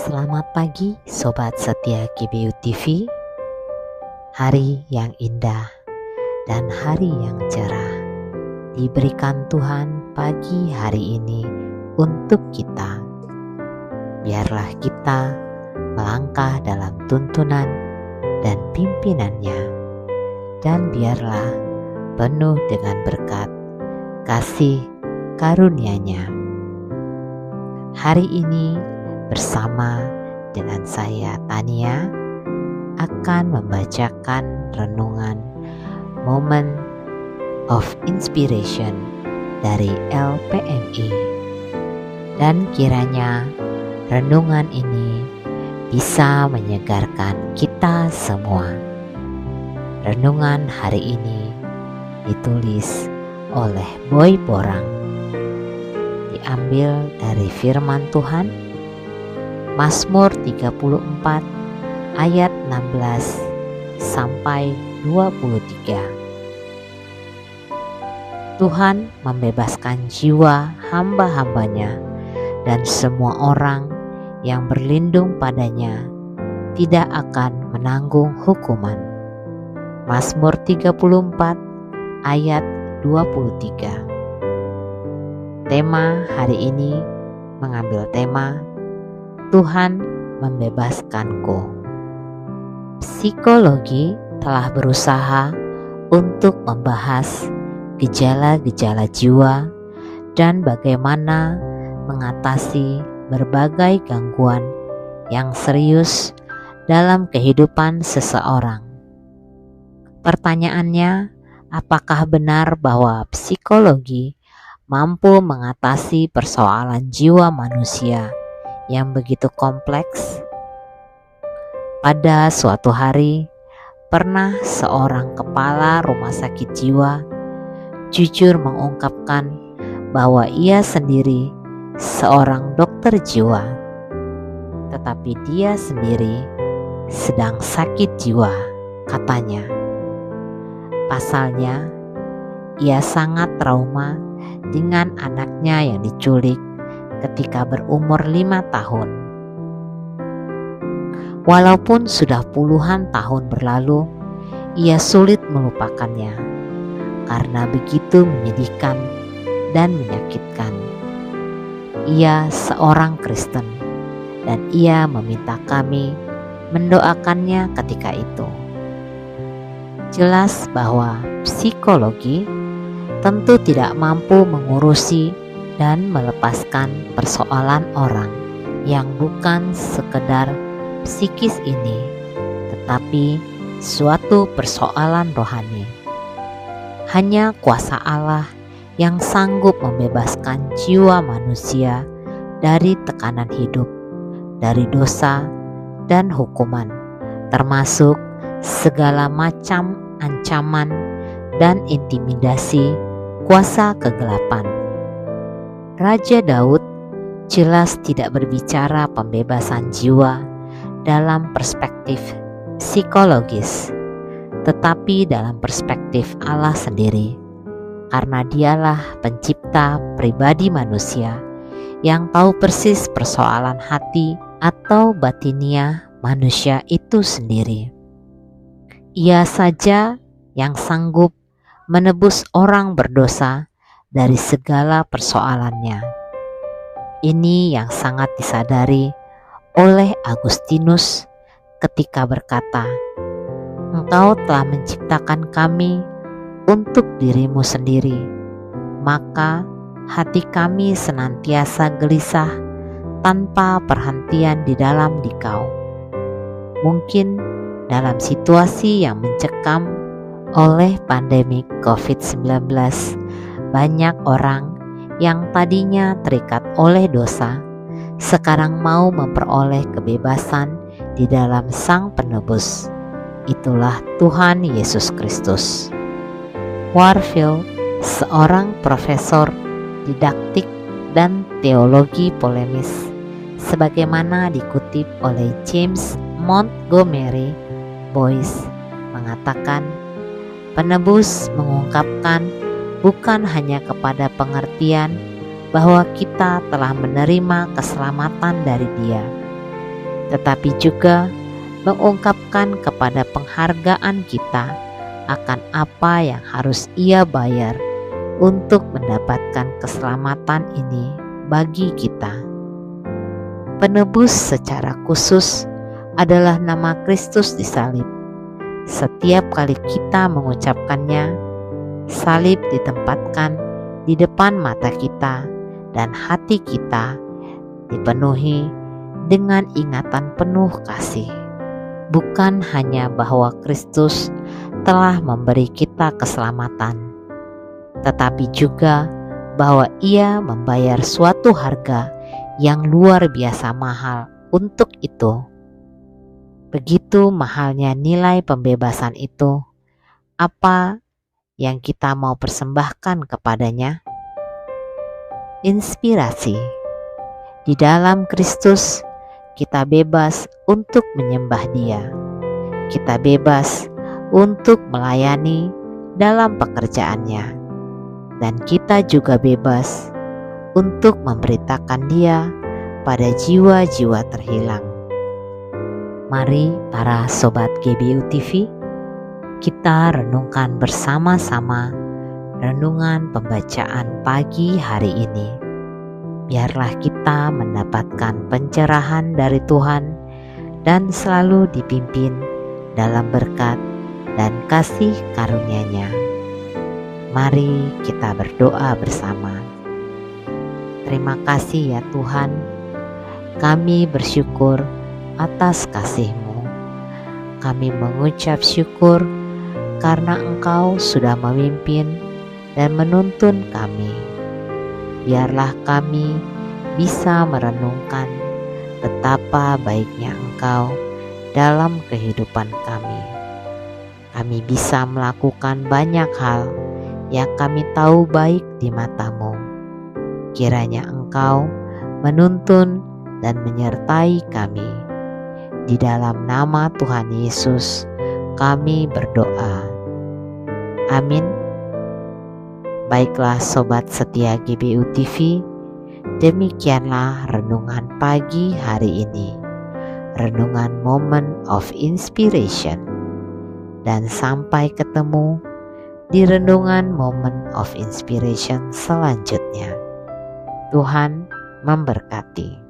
Selamat pagi Sobat Setia GBU TV. Hari yang indah dan hari yang cerah diberikan Tuhan pagi hari ini untuk kita. Biarlah kita melangkah dalam tuntunan dan pimpinannya, dan biarlah penuh dengan berkat kasih karunia-Nya. Hari ini bersama dengan saya Tania akan membacakan renungan Moment of Inspiration dari LPMI, dan kiranya renungan ini bisa menyegarkan kita semua. Renungan hari ini ditulis oleh Boy Borang, diambil dari firman Tuhan Mazmur 34 ayat 16 sampai 23. Tuhan membebaskan jiwa hamba-hambanya, dan semua orang yang berlindung padanya tidak akan menanggung hukuman. Mazmur 34 ayat 23. Tema hari ini mengambil tema Tuhan membebaskanku. Psikologi telah berusaha untuk membahas gejala-gejala jiwa dan bagaimana mengatasi berbagai gangguan yang serius dalam kehidupan seseorang. Pertanyaannya, apakah benar bahwa psikologi mampu mengatasi persoalan jiwa manusia yang begitu kompleks? Pada suatu hari, pernah seorang kepala rumah sakit jiwa jujur mengungkapkan bahwa ia sendiri seorang dokter jiwa, tetapi dia sendiri sedang sakit jiwa, katanya. Pasalnya, ia sangat trauma dengan anaknya yang diculik ketika berumur 5 tahun. Walaupun sudah puluhan tahun berlalu, ia sulit melupakannya karena begitu menyedihkan dan menyakitkan. Ia seorang Kristen dan ia meminta kami mendoakannya ketika itu. Jelas bahwa psikologi tentu tidak mampu mengurusi dan melepaskan persoalan orang yang bukan sekedar psikis ini, tetapi suatu persoalan rohani. Hanya kuasa Allah yang sanggup membebaskan jiwa manusia dari tekanan hidup, dari dosa dan hukuman, termasuk segala macam ancaman dan intimidasi kuasa kegelapan. Raja Daud jelas tidak berbicara pembebasan jiwa dalam perspektif psikologis, tetapi dalam perspektif Allah sendiri, karena Dialah pencipta pribadi manusia yang tahu persis persoalan hati atau batinia manusia itu sendiri. Ia saja yang sanggup menebus orang berdosa dari segala persoalannya. Ini yang sangat disadari oleh Agustinus ketika berkata, "Engkau telah menciptakan kami untuk dirimu sendiri, maka hati kami senantiasa gelisah tanpa perhentian di dalam Dikau." Mungkin dalam situasi yang mencekam oleh pandemi COVID-19, banyak orang yang tadinya terikat oleh dosa, sekarang mau memperoleh kebebasan di dalam Sang Penebus. Itulah Tuhan Yesus Kristus. Warfield, seorang profesor didaktik dan teologi polemis, sebagaimana dikutip oleh James Montgomery Boyce, mengatakan, penebus mengungkapkan bukan hanya kepada pengertian bahwa kita telah menerima keselamatan dari Dia, tetapi juga mengungkapkan kepada penghargaan kita akan apa yang harus Ia bayar untuk mendapatkan keselamatan ini bagi kita. Penebus secara khusus adalah nama Kristus disalib. Setiap kali kita mengucapkannya, salib ditempatkan di depan mata kita dan hati kita dipenuhi dengan ingatan penuh kasih. Bukan hanya bahwa Kristus telah memberi kita keselamatan, tetapi juga bahwa Ia membayar suatu harga yang luar biasa mahal untuk itu. Begitu mahalnya nilai pembebasan itu, apa yang kita mau persembahkan kepadanya? Inspirasi. Di dalam Kristus, kita bebas untuk menyembah Dia. Kita bebas untuk melayani dalam pekerjaannya. Dan kita juga bebas untuk memberitakan Dia pada jiwa-jiwa terhilang. Mari para Sobat GBU TV, kita renungkan bersama-sama renungan pembacaan pagi hari ini. Biarlah kita mendapatkan pencerahan dari Tuhan dan selalu dipimpin dalam berkat dan kasih karunia-Nya. Mari kita berdoa bersama. Terima kasih ya Tuhan, kami bersyukur atas kasih-Mu. Kami mengucap syukur karena Engkau sudah memimpin dan menuntun kami. Biarlah kami bisa merenungkan betapa baiknya Engkau dalam kehidupan kami. Kami bisa melakukan banyak hal yang kami tahu baik di mata-Mu. Kiranya Engkau menuntun dan menyertai kami. Di dalam nama Tuhan Yesus kami berdoa. Amin. Baiklah Sobat setia GBU TV, demikianlah renungan pagi hari ini. Renungan Moment of Inspiration. Dan sampai ketemu di renungan Moment of Inspiration selanjutnya. Tuhan memberkati.